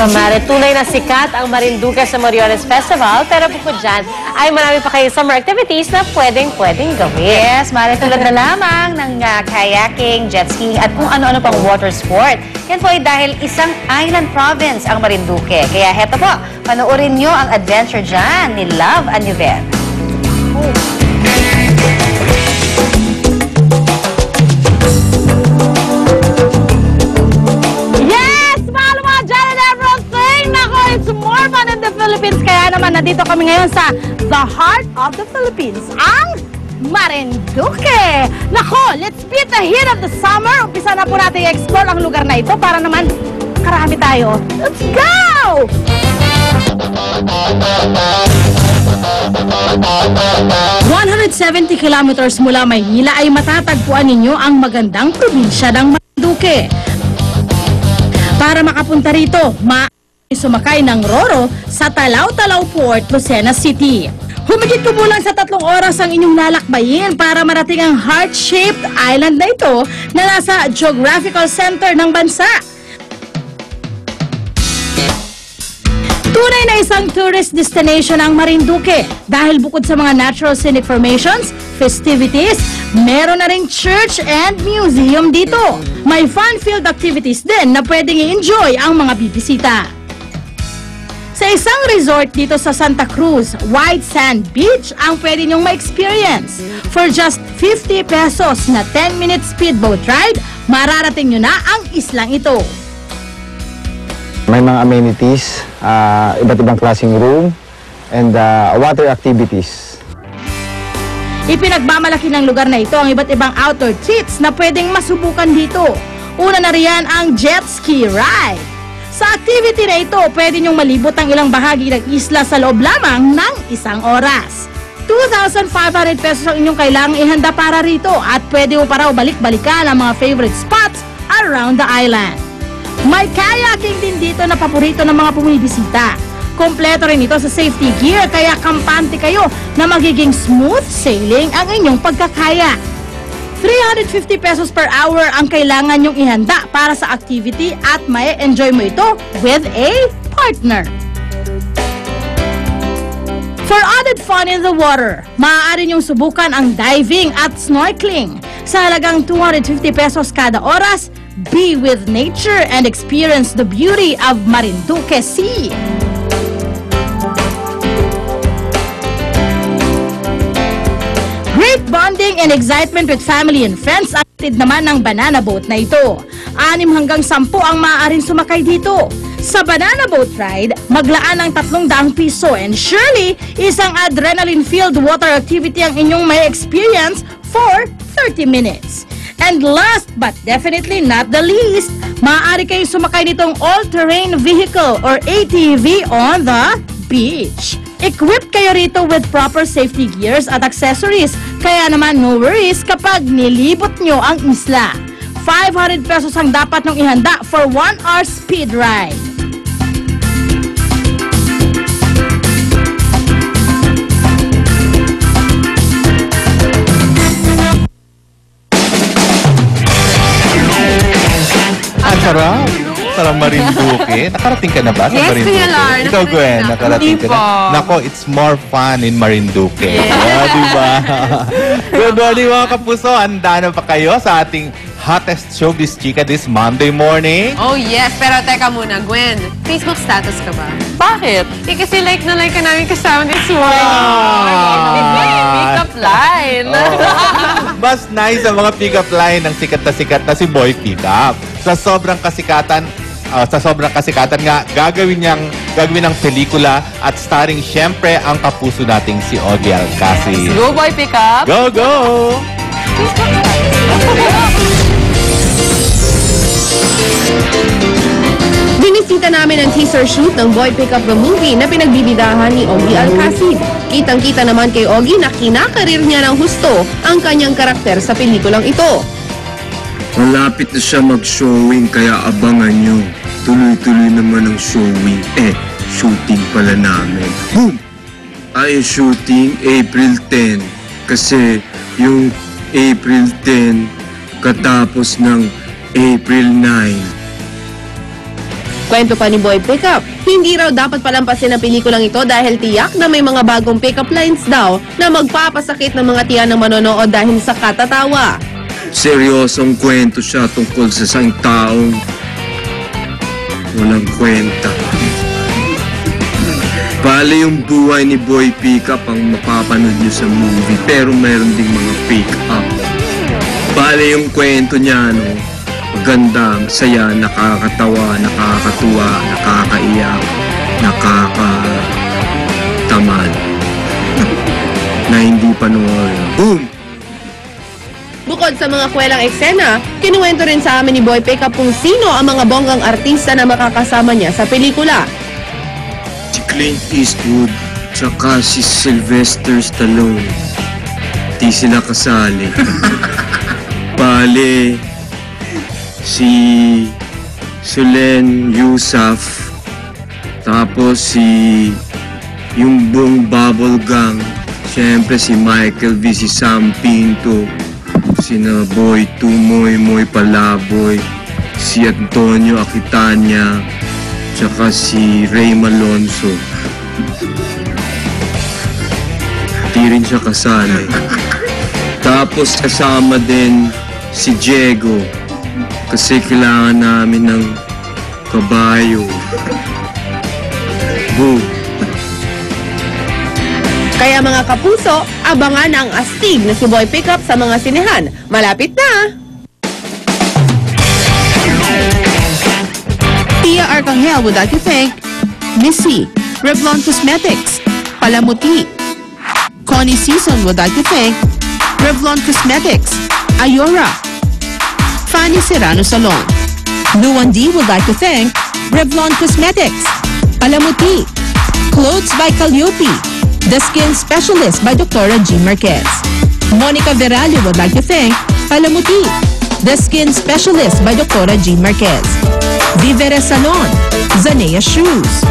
Mare, tunay na sikat ang Marinduque sa Moriones Festival, pero bukod dyan, ay marami pa kayo summer activities na pwedeng gawin. Yes, Mare, tulad na lamang ng kayaking, jet skiing, at kung ano-ano pang water sport. Yan po ay dahil isang island province ang Marinduque. Kaya heto po, panoorin nyo ang adventure dyan ni Love Aniven. Philippines, kaya naman nandito kami ngayon sa the heart of the Philippines, ang Marinduque. Nako, let's beat the heat of the summer. Umpisa na po natin i-explore ang lugar na ito para naman karami tayo. Let's go! ...170 kilometers mula Maynila ay matatagpuan ninyo ang magandang probinsya ng Marinduque. Para makapunta rito, sumakay ng Roro sa Talaw-Talaw Port, Lucena City. Humigit kumulang sa 3 oras ang inyong lalakbayin para marating ang heart-shaped island na ito na nasa geographical center ng bansa. Tunay na isang tourist destination ang Marinduque dahil bukod sa mga natural scenic formations, festivities, meron na ring church and museum dito. May fun-filled activities din na pwedeng i-enjoy ang mga bibisita. Sa isang resort dito sa Santa Cruz, White Sand Beach ang pwede nyong ma-experience. For just 50 pesos na 10-minute speedboat ride, mararating nyo na ang islang ito. May mga amenities, iba't ibang klaseng room, and water activities. Ipinagmamalaki ng lugar na ito ang iba't ibang outdoor treats na pwedeng masubukan dito. Una na riyan ang jet ski ride. Sa activity na ito, pwede nyong malibot ang ilang bahagi ng isla sa loob lamang ng 1 oras. 2,500 pesos ang inyong kailangang ihanda para rito at pwede mo pa raw balik-balikan ang mga favorite spots around the island. May kayaking din dito na paborito ng mga bumibisita. Kompleto rin ito sa safety gear kaya kampante kayo na magiging smooth sailing ang inyong pagkakaya. 350 pesos per hour ang kailangan nyong ihanda para sa activity at may enjoy mo ito with a partner. For added fun in the water, maaari nyong subukan ang diving at snorkeling. Sa halagang 250 pesos kada oras, be with nature and experience the beauty of Marinduque Sea. Great bonding and excitement with family and friends ang hatid naman ng banana boat na ito. 6 hanggang 10 ang maaaring sumakay dito. Sa banana boat ride, maglaan ng 300 piso and surely isang adrenaline-filled water activity ang inyong may experience for 30 minutes. And last but definitely not the least, maaari kayong sumakay nitong all-terrain vehicle or ATV on the beach. Equipped kayo rito with proper safety gears at accessories, kaya naman no worries kapag nilibot nyo ang isla. 500 pesos ang dapat nyong ihanda for 1 hour speed ride. Ang sarap! Sarang Marinduque. Nakarating ka na ba sa Marinduque? Yes, Kuya Lar. Ikaw, Gwen, nakarating ka na? Nako, it's more fun in Marinduque. Yeah. Diba? Good morning, mga kapuso. Handa na pa kayo sa ating hottest showbiz chika this Monday morning? Oh yes, pero teka muna, Gwen. Facebook status ka ba? Bakit? Kasi like na like ka namin kasama this morning. Pick-up line. Mas nice ang mga pick-up line ng sikat na si Boy Pick-up. Sa sobrang kasikatan nga, gagawin ng pelikula at starring syempre ang kapuso nating si Ogie Alcacid. Go, Boy Pick-up! Go, go! Binisita namin ang teaser shoot ng Boy Pick-up the Movie na pinagbibidahan ni Ogie Alcacid. Kitang-kita naman kay Ogie na kinakarir niya ng husto ang kanyang karakter sa pelikulang ito. Malapit na siya mag-showing kaya abangan nyo. Tuloy-tuloy naman ang showing. Shooting pala namin. Boom! Ay, shooting April 10. Kasi yung April 10 katapos ng April 9. Kwento pa ni Boy Pickup, hindi raw dapat palampasin ang pelikulang ito dahil tiyak na may mga bagong pick-up lines daw na magpapasakit ng mga tiyan ng manonood dahil sa katatawa. Seryosong kwento siya tungkol sa isang taong walang kwenta. Bale yung buhay ni Boy Pickup ang mapapanood niyo sa movie, pero meron ding mga pick-up. Bale yung kwento niya, maganda, masaya, nakakatawa, nakakatuwa, nakakaiyak, nakakatamad. Na hindi panoorin. Boom! Bukod sa mga kwelang eksena, kinuwento rin sa amin ni Boy Pickup kung sino ang mga bonggang artista na makakasama niya sa pelikula. Si Clint Eastwood, tsaka si Sylvester Stallone. Di sila kasali. Bale, si Solen Yusuf, tapos yung buong Bubble Gang, siyempre si Michael V, si Sam Pinto, sina Boy Tumoy, Moy Palaboy, si Antonio Aquitania, tsaka si Ray Malonzo. Di rin siya kasali. Tapos kasama din si Diego kasi kailangan namin ng kabayo. Boom! Kaya mga kapuso, abangan ang astig na si Boy Pickup sa mga sinehan. Malapit na! Tia Arcangel would like to thank Missy, Revlon Cosmetics, Palamuti. Connie Season would like to thank Revlon Cosmetics, Ayora, Fanny Serrano Salon. Luan D would like to thank Revlon Cosmetics, Palamuti, Clothes by Calliope, The Skin Specialist by Dr. G. Marquez. Monica Veralio would like to thank Palamuti, The Skin Specialist by Dr. G. Marquez. Vivere Salon, Zanea Shoes.